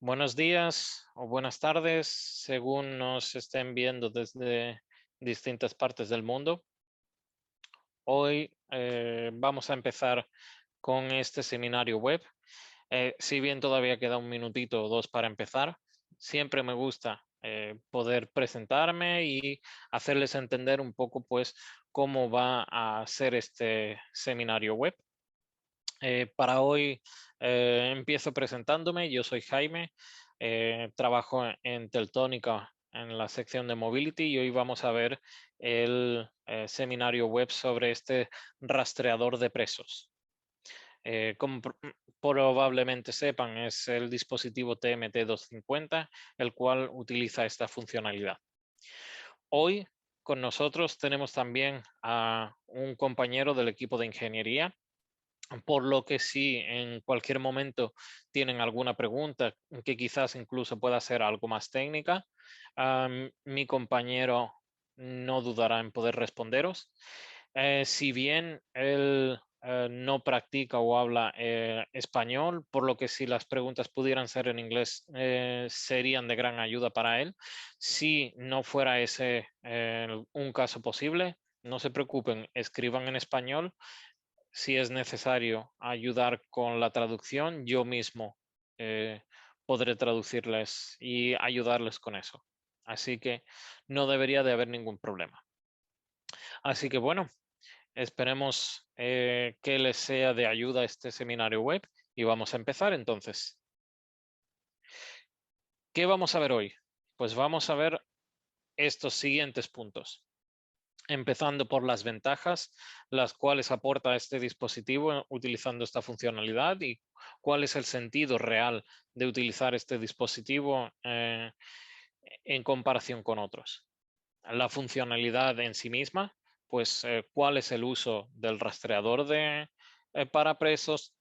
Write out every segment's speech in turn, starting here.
Buenos días o buenas tardes, según nos estén viendo desde distintas partes del mundo. Hoy vamos a empezar con este seminario web. Si bien todavía queda un minutito o dos para empezar, siempre me gusta poder presentarme y hacerles entender un poco, pues, cómo va a ser este seminario web. Para hoy empiezo presentándome. Yo soy Jaime, trabajo en Teltónica en la sección de Mobility y hoy vamos a ver el seminario web sobre este rastreador de presos. Como probablemente sepan, es el dispositivo TMT250, el cual utiliza esta funcionalidad. Hoy con nosotros tenemos también a un compañero del equipo de ingeniería, por lo que si en cualquier momento tienen alguna pregunta que quizás incluso pueda ser algo más técnica, mi compañero no dudará en poder responderos. Si bien él no practica o habla español, por lo que si las preguntas pudieran ser en inglés, serían de gran ayuda para él. Si no fuera ese un caso posible, no se preocupen, escriban en español. Si es necesario ayudar con la traducción, yo mismo eh, podré traducirles y ayudarles con eso. Así que no debería de haber ningún problema. Así que bueno, esperemos que les sea de ayuda este seminario web y vamos a empezar entonces. ¿Qué vamos a ver hoy? Pues vamos a ver estos siguientes puntos. Empezando por las ventajas, las cuales aporta este dispositivo utilizando esta funcionalidad y cuál es el sentido real de utilizar este dispositivo en comparación con otros. La funcionalidad en sí misma, pues cuál es el uso del rastreador para presos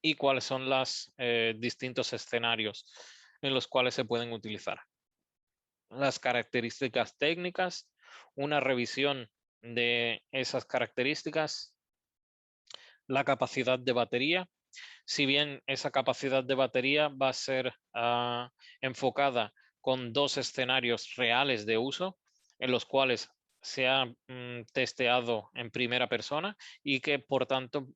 y cuáles son los distintos escenarios en los cuales se pueden utilizar. Las características técnicas, una revisión de esas características, la capacidad de batería. Si bien esa capacidad de batería va a ser enfocada con dos escenarios reales de uso en los cuales se ha testeado en primera persona y que por tanto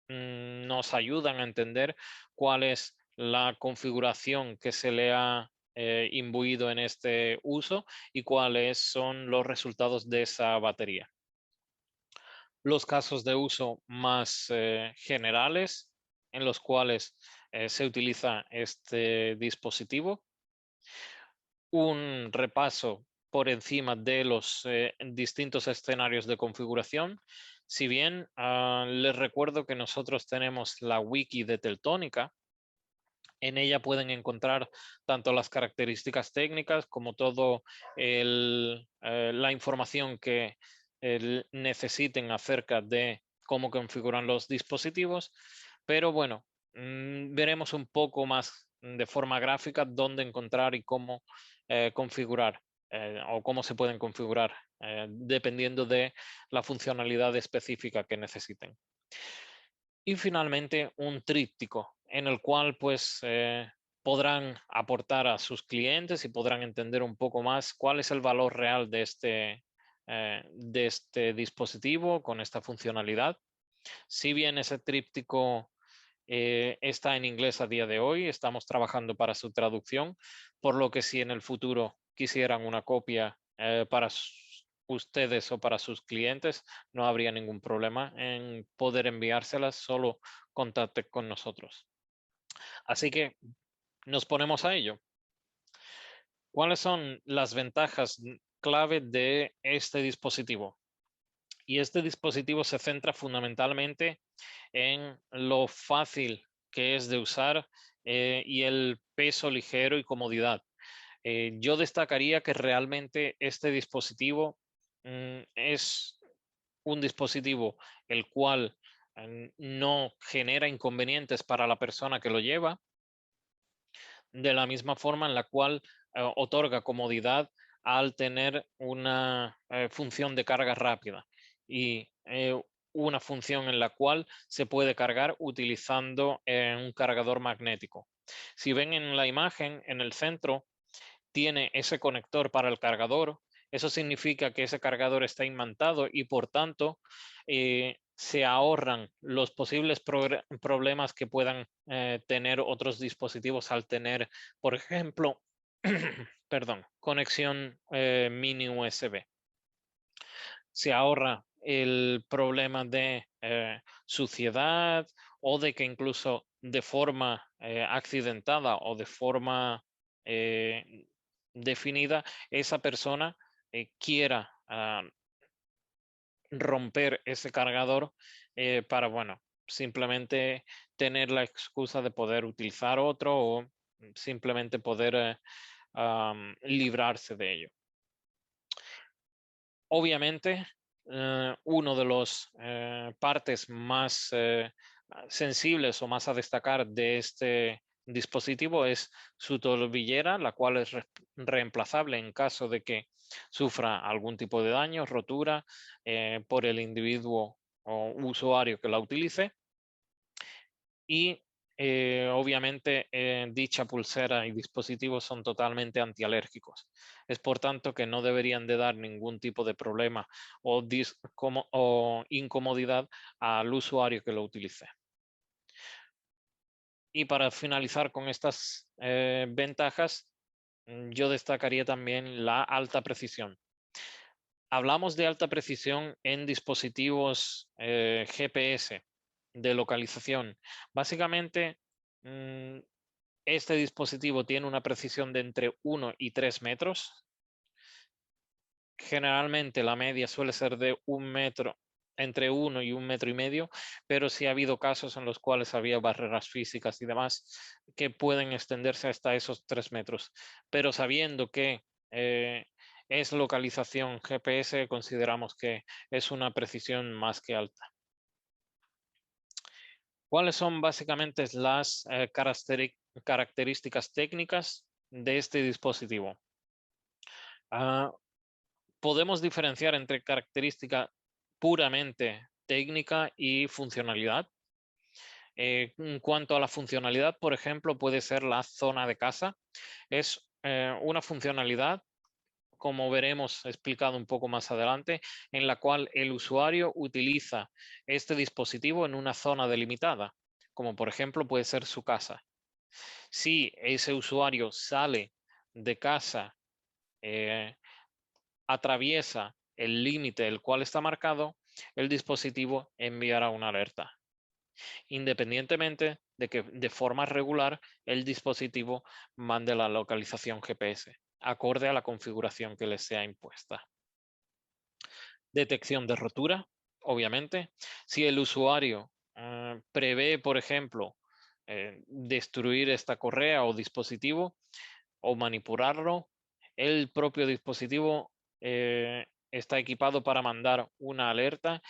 nos ayudan a entender cuál es la configuración que se le ha imbuido en este uso y cuáles son los resultados de esa batería. Los casos de uso más generales en los cuales se utiliza este dispositivo, un repaso por encima de los distintos escenarios de configuración. Si bien les recuerdo que nosotros tenemos la wiki de Teltónica, en ella pueden encontrar tanto las características técnicas como todo la información que necesiten acerca de cómo configuran los dispositivos. Pero bueno, veremos un poco más de forma gráfica dónde encontrar y cómo configurar o cómo se pueden configurar dependiendo de la funcionalidad específica que necesiten. Y finalmente un tríptico en el cual pues podrán aportar a sus clientes y podrán entender un poco más cuál es el valor real de este dispositivo con esta funcionalidad. Si bien ese tríptico está en inglés a día de hoy, estamos trabajando para su traducción, por lo que si en el futuro quisieran una copia para ustedes o para sus clientes, no habría ningún problema en poder enviárselas, solo contacte con nosotros. Así que nos ponemos a ello. ¿Cuáles son las ventajas clave de este dispositivo? Y este dispositivo se centra fundamentalmente en lo fácil que es de usar y el peso ligero y comodidad. Yo destacaría que realmente este dispositivo es un dispositivo el cual no genera inconvenientes para la persona que lo lleva, de la misma forma en la cual otorga comodidad al tener una función de carga rápida y una función en la cual se puede cargar utilizando un cargador magnético. Si ven en la imagen, en el centro, tiene ese conector para el cargador. Eso significa que ese cargador está imantado y por tanto se ahorran los posibles problemas que puedan tener otros dispositivos al tener, por ejemplo, perdón, conexión mini USB. Se ahorra el problema de suciedad o de que incluso de forma accidentada o de forma definida esa persona quiera romper ese cargador para, bueno, simplemente tener la excusa de poder utilizar otro o simplemente poder librarse de ello. Obviamente, uno de los partes más sensibles o más a destacar de este dispositivo es su tobillera, la cual es reemplazable en caso de que sufra algún tipo de daño, rotura por el individuo o usuario que la utilice. Y obviamente dicha pulsera y dispositivos son totalmente antialérgicos. Es por tanto que no deberían de dar ningún tipo de problema o incomodidad al usuario que lo utilice. Y para finalizar con estas ventajas, yo destacaría también la alta precisión. Hablamos de alta precisión en dispositivos GPS de localización. Básicamente, este dispositivo tiene una precisión de entre 1 y 3 metros. Generalmente la media suele ser de 1 metro, entre 1 y 1,5 metros, pero sí ha habido casos en los cuales había barreras físicas y demás que pueden extenderse hasta esos 3 metros. Pero sabiendo que es localización GPS, consideramos que es una precisión más que alta. ¿Cuáles son básicamente las características técnicas de este dispositivo? Podemos diferenciar entre característica puramente técnica y funcionalidad. En cuanto a la funcionalidad, por ejemplo, puede ser la zona de casa. Es una funcionalidad, como veremos explicado un poco más adelante, en la cual el usuario utiliza este dispositivo en una zona delimitada, como por ejemplo puede ser su casa. Si ese usuario sale de casa, atraviesa el límite el cual está marcado, el dispositivo enviará una alerta, independientemente de que de forma regular el dispositivo mande la localización GPS, acorde a la configuración que le sea impuesta. Detección de rotura, obviamente. Si el usuario prevé, por ejemplo, destruir esta correa o dispositivo o manipularlo, el propio dispositivo está equipado para mandar una alerta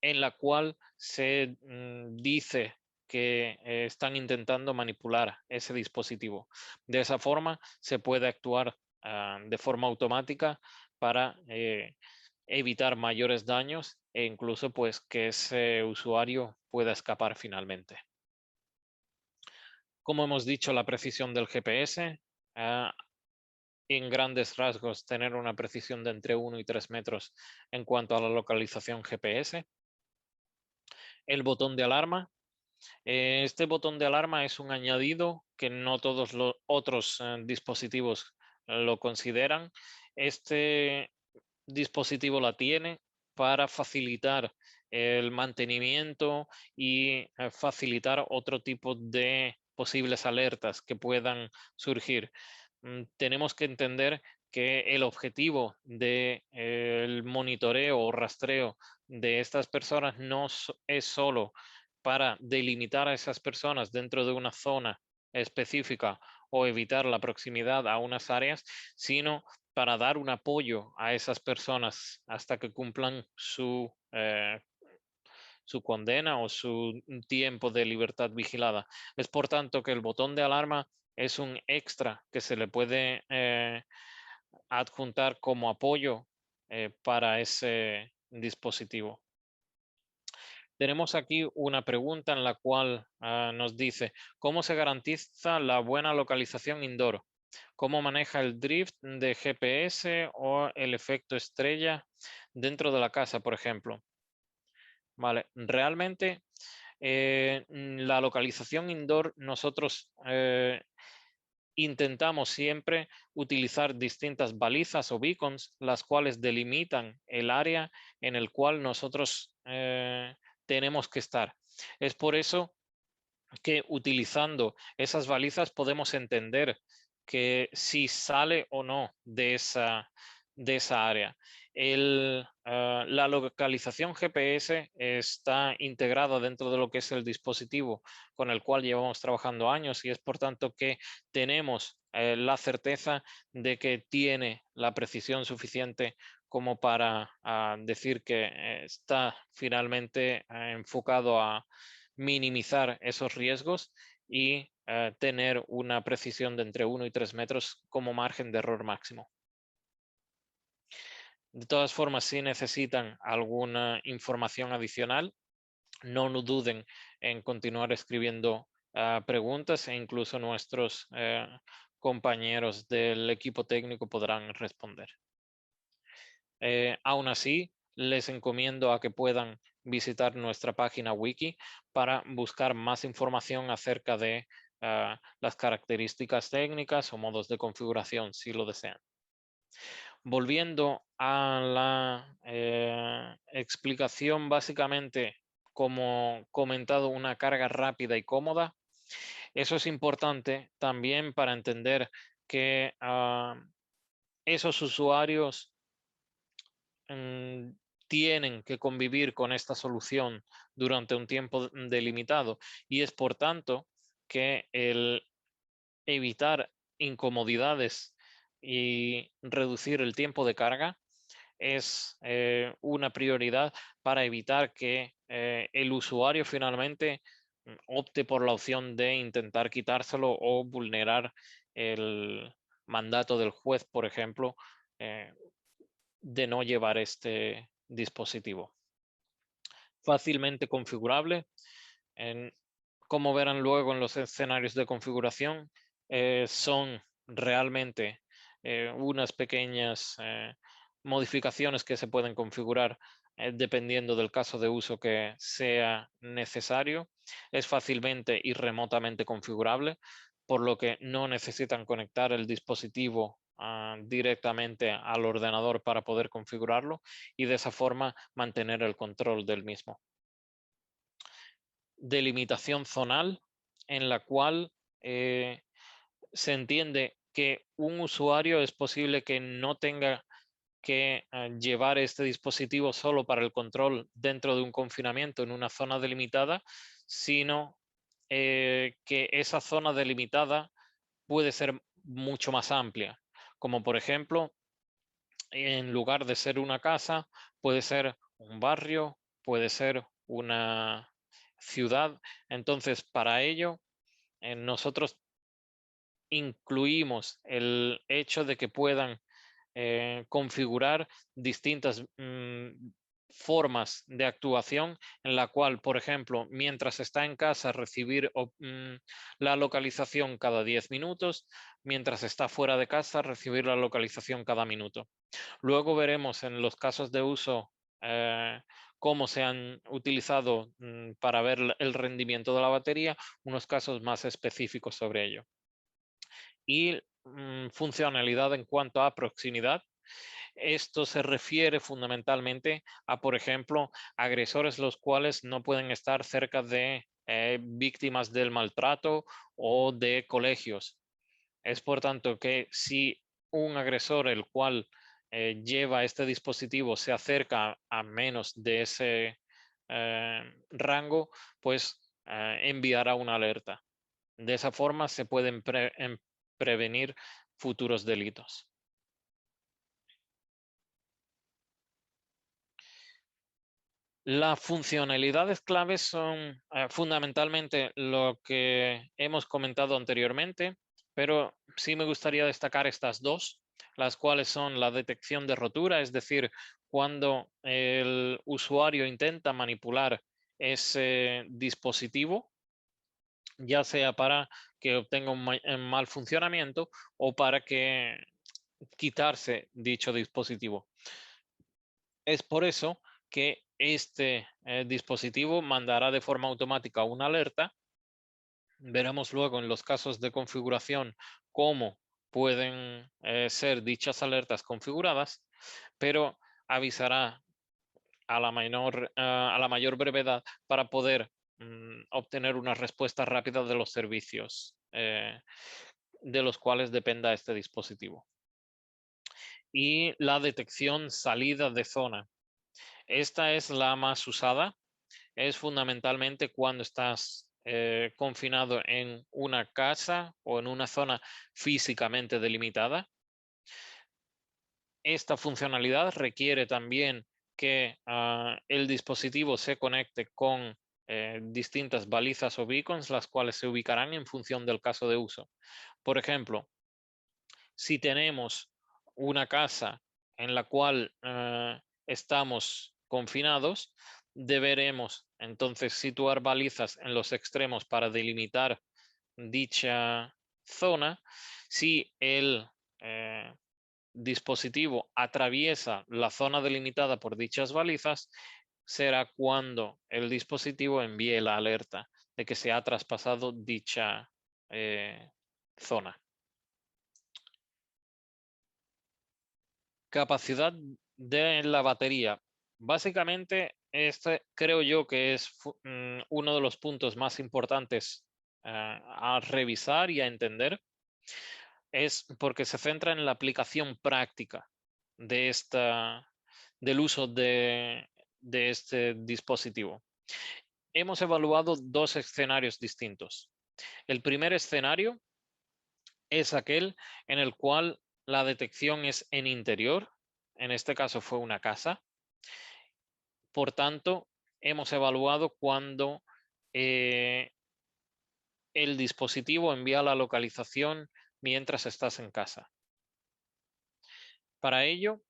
en la cual se dice que están intentando manipular ese dispositivo. De esa forma se puede actuar de forma automática para evitar mayores daños e incluso pues que ese usuario pueda escapar finalmente. Como hemos dicho, la precisión del GPS, en grandes rasgos, tener una precisión de entre 1 y 3 metros en cuanto a la localización GPS. El botón de alarma. Este botón de alarma es un añadido que no todos los otros dispositivos lo consideran. Este dispositivo la tiene para facilitar el mantenimiento y facilitar otro tipo de posibles alertas que puedan surgir. Tenemos que entender que el objetivo del monitoreo o rastreo de estas personas no es solo para delimitar a esas personas dentro de una zona específica o evitar la proximidad a unas áreas, sino para dar un apoyo a esas personas hasta que cumplan su condena o su tiempo de libertad vigilada. Es por tanto que el botón de alarma es un extra que se le puede adjuntar como apoyo para ese dispositivo. Tenemos aquí una pregunta en la cual nos dice, ¿cómo se garantiza la buena localización indoor? ¿Cómo maneja el drift de GPS o el efecto estrella dentro de la casa, por ejemplo? Vale, realmente la localización indoor nosotros intentamos siempre utilizar distintas balizas o beacons, las cuales delimitan el área en el cual nosotros tenemos que estar. Es por eso que utilizando esas balizas podemos entender que si sale o no de esa área. La localización GPS está integrada dentro de lo que es el dispositivo con el cual llevamos trabajando años y es por tanto que tenemos la certeza de que tiene la precisión suficiente como para decir que está finalmente enfocado a minimizar esos riesgos y tener una precisión de entre 1 y 3 metros como margen de error máximo. De todas formas, si necesitan alguna información adicional, no duden en continuar escribiendo preguntas e incluso nuestros compañeros del equipo técnico podrán responder. Aún así, les encomiendo a que puedan visitar nuestra página wiki para buscar más información acerca de las características técnicas o modos de configuración si lo desean. Volviendo a la explicación, básicamente, como comentado, una carga rápida y cómoda. Eso es importante también para entender que esos usuarios tienen que convivir con esta solución durante un tiempo delimitado y es por tanto que el evitar incomodidades y reducir el tiempo de carga es una prioridad para evitar que el usuario finalmente opte por la opción de intentar quitárselo o vulnerar el mandato del juez, por ejemplo, de no llevar este dispositivo. Fácilmente configurable. Como verán luego en los escenarios de configuración, son realmente unas pequeñas modificaciones que se pueden configurar dependiendo del caso de uso que sea necesario. Es fácilmente y remotamente configurable, por lo que no necesitan conectar el dispositivo directamente al ordenador para poder configurarlo y de esa forma mantener el control del mismo. Delimitación zonal en la cual se entiende que un usuario es posible que no tenga que llevar este dispositivo solo para el control dentro de un confinamiento en una zona delimitada, sino que esa zona delimitada puede ser mucho más amplia, como por ejemplo, en lugar de ser una casa, puede ser un barrio, puede ser una ciudad. Entonces, para ello, nosotros incluimos el hecho de que puedan configurar distintas formas de actuación en la cual, por ejemplo, mientras está en casa, recibir la localización cada 10 minutos, mientras está fuera de casa, recibir la localización cada minuto. Luego veremos en los casos de uso cómo se han utilizado para ver el rendimiento de la batería, unos casos más específicos sobre ello. Y funcionalidad en cuanto a proximidad. Esto se refiere fundamentalmente a, por ejemplo, agresores los cuales no pueden estar cerca de víctimas del maltrato o de colegios. Es por tanto que si un agresor el cual lleva este dispositivo se acerca a menos de ese rango, pues enviará una alerta. De esa forma se pueden prevenir futuros delitos. Las funcionalidades claves son fundamentalmente lo que hemos comentado anteriormente, pero sí me gustaría destacar estas dos, las cuales son la detección de rotura, es decir, cuando el usuario intenta manipular ese dispositivo, ya sea para que obtenga un mal funcionamiento o para que quitarse dicho dispositivo. Es por eso que este dispositivo mandará de forma automática una alerta. Veremos luego en los casos de configuración cómo pueden ser dichas alertas configuradas, pero avisará a la mayor brevedad para poder obtener una respuesta rápida de los servicios de los cuales dependa este dispositivo. Y la detección salida de zona. Esta es la más usada. Es fundamentalmente cuando estás confinado en una casa o en una zona físicamente delimitada. Esta funcionalidad requiere también que el dispositivo se conecte con distintas balizas o beacons, las cuales se ubicarán en función del caso de uso. Por ejemplo, si tenemos una casa en la cual estamos confinados, deberemos entonces situar balizas en los extremos para delimitar dicha zona. Si el dispositivo atraviesa la zona delimitada por dichas balizas, será cuando el dispositivo envíe la alerta de que se ha traspasado dicha zona. Capacidad de la batería. Básicamente, este creo yo que es uno de los puntos más importantes a revisar y a entender. Es porque se centra en la aplicación práctica de del uso de este dispositivo. Hemos evaluado dos escenarios distintos. El primer escenario es aquel en el cual la detección es en interior, en este caso fue una casa. Por tanto, hemos evaluado cuando el dispositivo envía la localización mientras estás en casa. Para ello,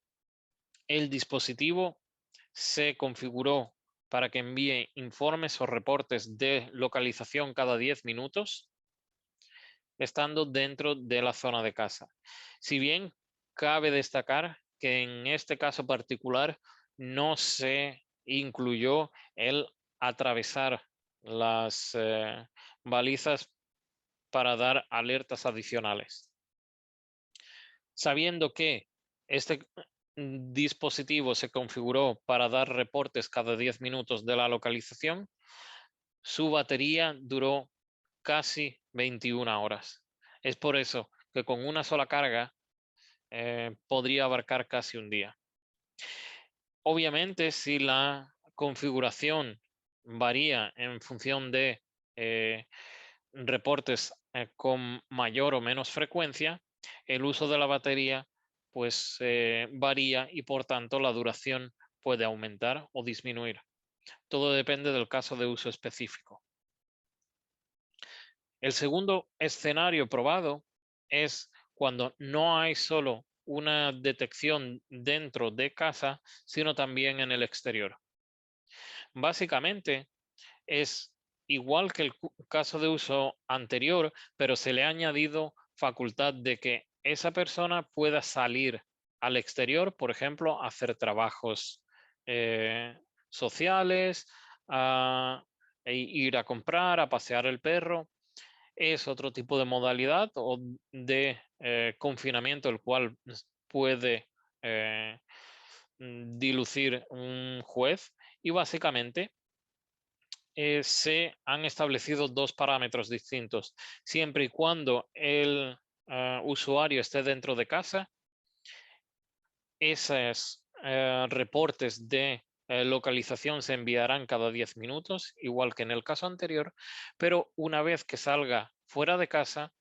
el dispositivo se configuró para que envíe informes o reportes de localización cada 10 minutos, estando dentro de la zona de casa. Si bien cabe destacar que en este caso particular no se incluyó el atravesar las balizas para dar alertas adicionales. Sabiendo que este dispositivo se configuró para dar reportes cada 10 minutos de la localización, su batería duró casi 21 horas. Es por eso que con una sola carga podría abarcar casi un día. Obviamente, si la configuración varía en función de reportes con mayor o menos frecuencia, el uso de la batería pues varía y por tanto la duración puede aumentar o disminuir. Todo depende del caso de uso específico. El segundo escenario probado es cuando no hay solo una detección dentro de casa, sino también en el exterior. Básicamente es igual que el caso de uso anterior, pero se le ha añadido facultad de que esa persona pueda salir al exterior, por ejemplo, a hacer trabajos sociales, ir a comprar, a pasear el perro. Es otro tipo de modalidad o de confinamiento, el cual puede dilucir un juez, y básicamente se han establecido dos parámetros distintos. Siempre y cuando el usuario esté dentro de casa, esos reportes de localización se enviarán cada 10 minutos, igual que en el caso anterior, pero una vez que salga fuera de casa,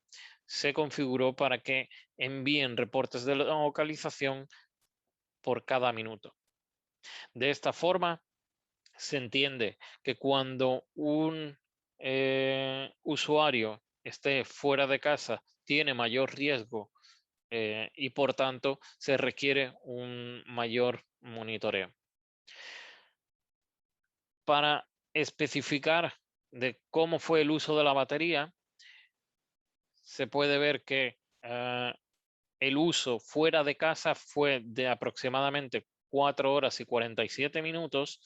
se configuró para que envíen reportes de localización por cada minuto. De esta forma, se entiende que cuando un usuario esté fuera de casa tiene mayor riesgo y por tanto se requiere un mayor monitoreo. Para especificar de cómo fue el uso de la batería, se puede ver que el uso fuera de casa fue de aproximadamente 4 horas y 47 minutos,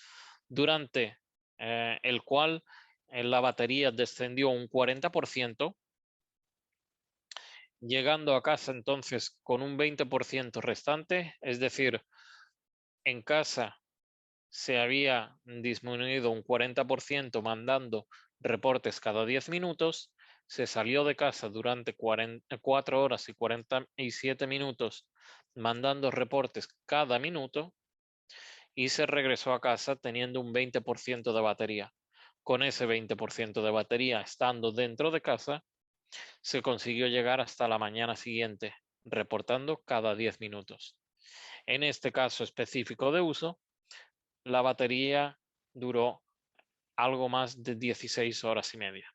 durante el cual la batería descendió un 40%, llegando a casa entonces con un 20% restante, es decir, en casa se había disminuido un 40% mandando reportes cada 10 minutos, se salió de casa durante 4 horas y 47 minutos mandando reportes cada minuto y se regresó a casa teniendo un 20% de batería. Con ese 20% de batería estando dentro de casa, se consiguió llegar hasta la mañana siguiente, reportando cada 10 minutos. En este caso específico de uso, la batería duró algo más de 16 horas y media.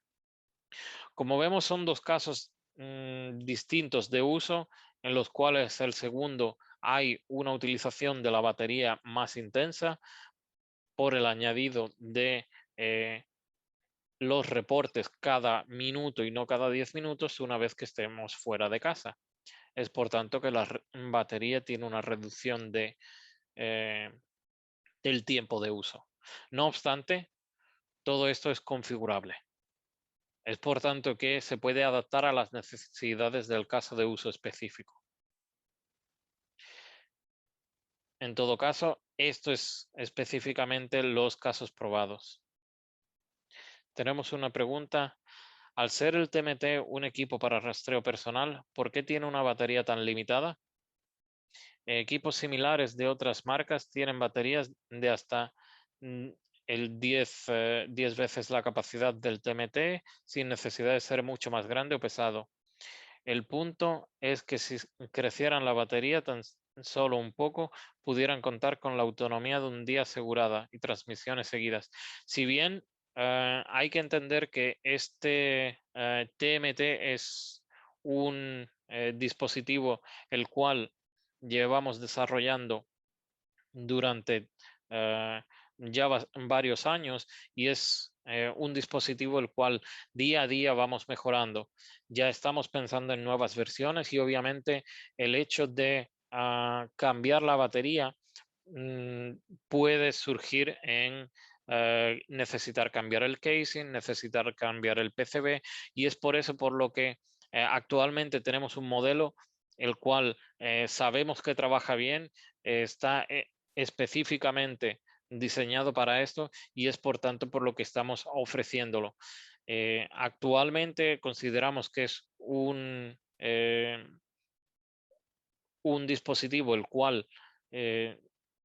Como vemos, son dos casos distintos de uso, en los cuales el segundo hay una utilización de la batería más intensa por el añadido de los reportes cada minuto y no cada 10 minutos una vez que estemos fuera de casa. Es por tanto que la batería tiene una reducción del tiempo de uso. No obstante, todo esto es configurable. Es por tanto que se puede adaptar a las necesidades del caso de uso específico. En todo caso, esto es específicamente los casos probados. Tenemos una pregunta. Al ser el TMT un equipo para rastreo personal, ¿por qué tiene una batería tan limitada? Equipos similares de otras marcas tienen baterías de hasta el 10 veces la capacidad del TMT sin necesidad de ser mucho más grande o pesado. El punto es que si crecieran la batería tan solo un poco, pudieran contar con la autonomía de un día asegurada y transmisiones seguidas. Si bien hay que entender que este TMT es un dispositivo el cual llevamos desarrollando durante ya varios años y es un dispositivo el cual día a día vamos mejorando. Ya estamos pensando en nuevas versiones y obviamente el hecho de cambiar la batería puede surgir en necesitar cambiar el casing, necesitar cambiar el PCB y es por eso por lo que actualmente tenemos un modelo el cual sabemos que trabaja bien, está específicamente diseñado para esto y es por tanto por lo que estamos ofreciéndolo. Actualmente consideramos que es un dispositivo el cual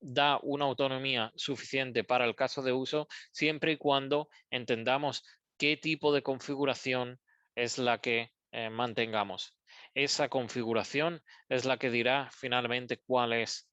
da una autonomía suficiente para el caso de uso, siempre y cuando entendamos qué tipo de configuración es la que mantengamos. Esa configuración es la que dirá finalmente cuál es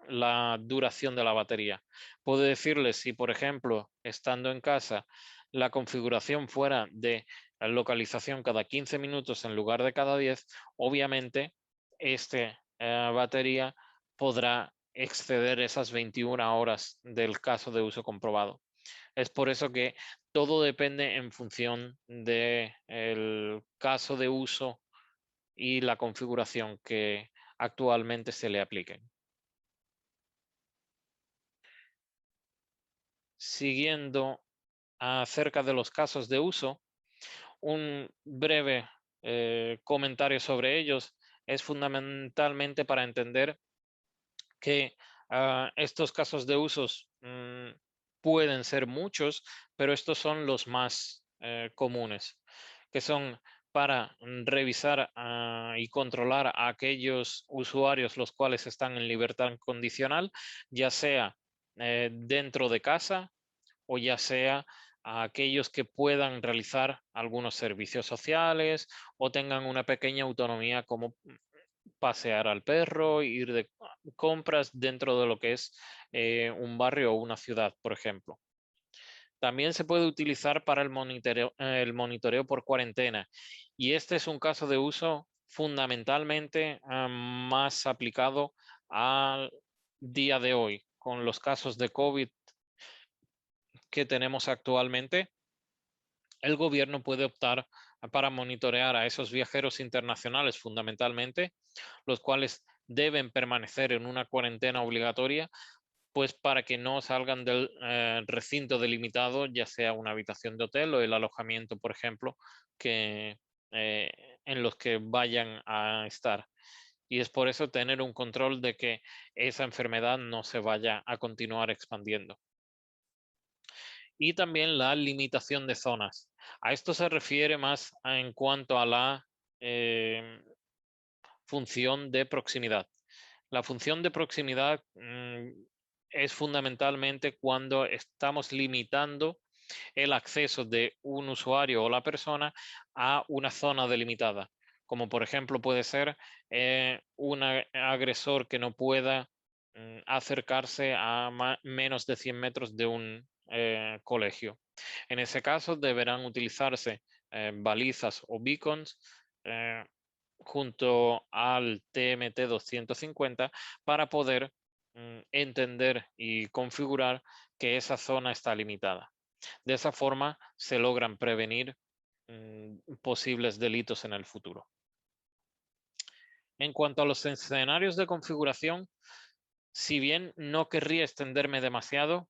la duración de la batería. Puedo decirles si, por ejemplo, estando en casa, la configuración fuera de localización cada 15 minutos en lugar de cada 10, obviamente esta batería podrá exceder esas 21 horas del caso de uso comprobado. Es por eso que todo depende en función del caso de uso y la configuración que actualmente se le apliquen. Siguiendo acerca de los casos de uso, un breve comentario sobre ellos es fundamentalmente para entender que estos casos de usos pueden ser muchos, pero estos son los más comunes, que son para revisar y controlar a aquellos usuarios los cuales están en libertad condicional, ya sea dentro de casa o ya sea a aquellos que puedan realizar algunos servicios sociales o tengan una pequeña autonomía como pasear al perro, ir de compras dentro de lo que es un barrio o una ciudad, por ejemplo. También se puede utilizar para el monitoreo por cuarentena y este es un caso de uso fundamentalmente más aplicado al día de hoy, con los casos de COVID que tenemos actualmente, el gobierno puede optar para monitorear a esos viajeros internacionales fundamentalmente, los cuales deben permanecer en una cuarentena obligatoria, pues para que no salgan del recinto delimitado, ya sea una habitación de hotel o el alojamiento, por ejemplo, que, eh, en los que vayan a estar. Y es por eso tener un control de que esa enfermedad no se vaya a continuar expandiendo. Y también la limitación de zonas. A esto se refiere más en cuanto a la función de proximidad. La función de proximidad es fundamentalmente cuando estamos limitando el acceso de un usuario o la persona a una zona delimitada, como por ejemplo puede ser un agresor que no pueda acercarse a menos de 100 metros de un colegio. En ese caso deberán utilizarse balizas o beacons eh, junto al TMT 250 para poder entender y configurar que esa zona está limitada. De esa forma se logran prevenir posibles delitos en el futuro. En cuanto a los escenarios de configuración, si bien no querría extenderme demasiado,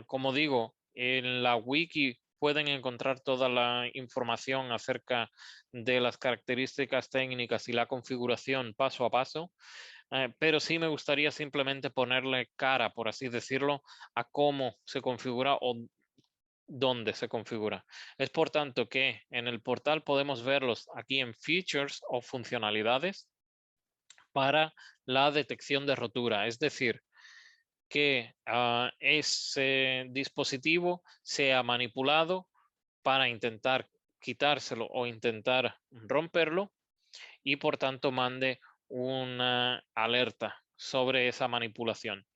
como digo, en la wiki pueden encontrar toda la información acerca de las características técnicas y la configuración paso a paso, pero sí me gustaría simplemente ponerle cara, por así decirlo, a cómo se configura o dónde se configura. Es por tanto que en el portal podemos verlos aquí en Features o funcionalidades para la detección de rotura, es decir, que ese dispositivo sea manipulado para intentar quitárselo o intentar romperlo y por tanto mande una alerta sobre esa manipulación.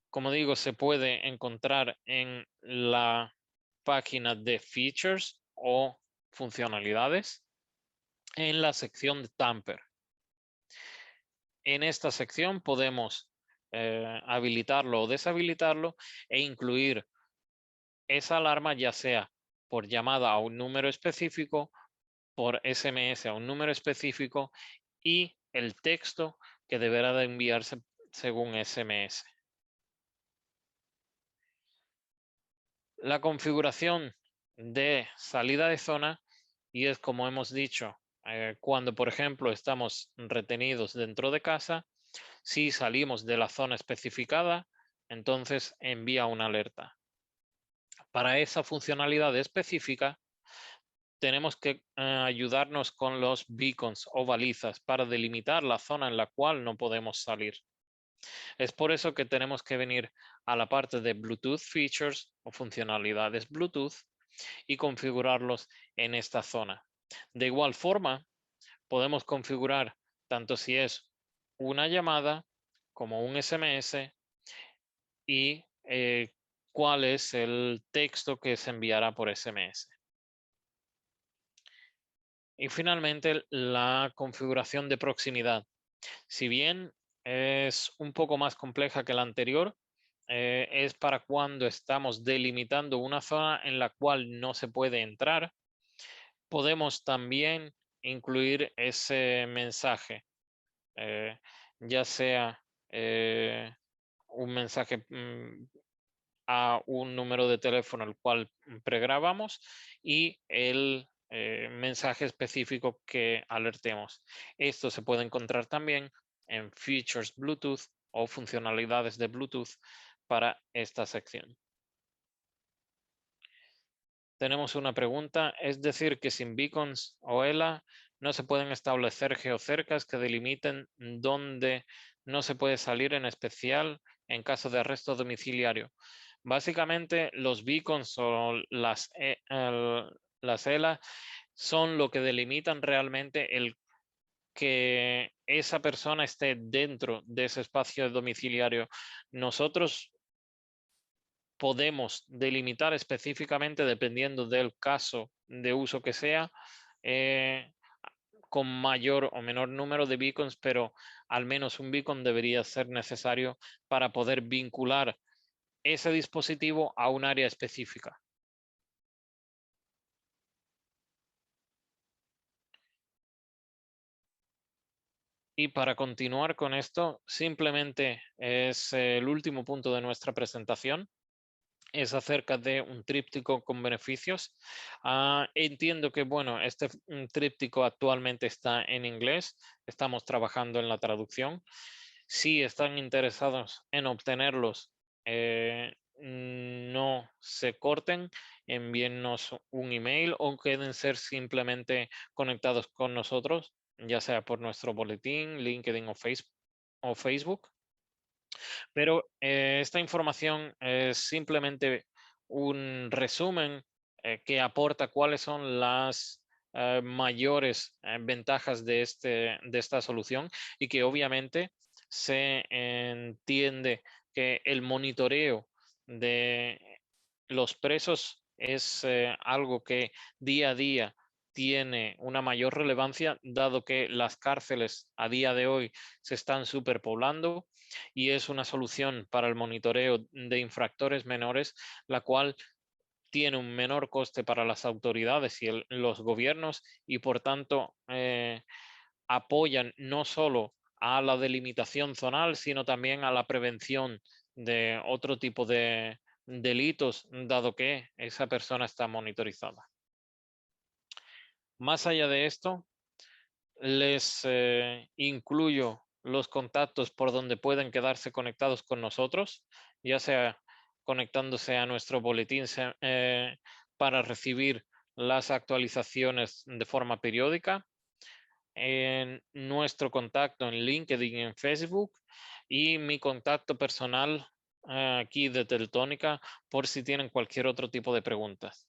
Como digo, se puede encontrar en la página de features o funcionalidades en la sección de tamper. En esta sección podemos habilitarlo o deshabilitarlo e incluir esa alarma ya sea por llamada a un número específico, por SMS a un número específico y el texto que deberá de enviarse según SMS. La configuración de salida de zona, y es como hemos dicho, cuando por ejemplo estamos retenidos dentro de casa, si salimos de la zona especificada, entonces envía una alerta. Para esa funcionalidad específica, tenemos que ayudarnos con los beacons o balizas para delimitar la zona en la cual no podemos salir. Es por eso que tenemos que venir a la parte de Bluetooth Features o funcionalidades Bluetooth y configurarlos en esta zona. De igual forma, podemos configurar tanto si es una llamada como un SMS y cuál es el texto que se enviará por SMS. Y finalmente, la configuración de proximidad. Si bien es un poco más compleja que la anterior, es para cuando estamos delimitando una zona en la cual no se puede entrar. Podemos también incluir ese mensaje, eh, ya sea un mensaje a un número de teléfono el cual pregrabamos y el mensaje específico que alertemos. Esto se puede encontrar también en Features Bluetooth o funcionalidades de Bluetooth para esta sección. Tenemos una pregunta, es decir, que sin beacons o ELA no se pueden establecer geocercas que delimiten dónde no se puede salir, en especial en caso de arresto domiciliario. Básicamente, los beacons o las ELA son lo que delimitan realmente el que esa persona esté dentro de ese espacio domiciliario. Nosotros podemos delimitar específicamente, dependiendo del caso de uso que sea, eh, con mayor o menor número de beacons, pero al menos un beacon debería ser necesario para poder vincular ese dispositivo a un área específica. Y para continuar con esto, simplemente es el último punto de nuestra presentación. Es acerca de un tríptico con beneficios. Entiendo que, bueno, este tríptico actualmente está en inglés. Estamos trabajando en la traducción. Si están interesados en obtenerlos, no se corten, envíennos un email o queden ser simplemente conectados con nosotros, ya sea por nuestro boletín, LinkedIn o Facebook. Pero esta información es simplemente un resumen que aporta cuáles son las mayores ventajas de esta solución y que obviamente se entiende que el monitoreo de los presos es algo que día a día tiene una mayor relevancia, dado que las cárceles a día de hoy se están superpoblando y es una solución para el monitoreo de infractores menores, la cual tiene un menor coste para las autoridades y los gobiernos y por tanto apoyan no solo a la delimitación zonal, sino también a la prevención de otro tipo de delitos, dado que esa persona está monitorizada. Más allá de esto, les incluyo los contactos por donde pueden quedarse conectados con nosotros, ya sea conectándose a nuestro boletín para recibir las actualizaciones de forma periódica, en nuestro contacto en LinkedIn y en Facebook y mi contacto personal aquí de Teltónica por si tienen cualquier otro tipo de preguntas.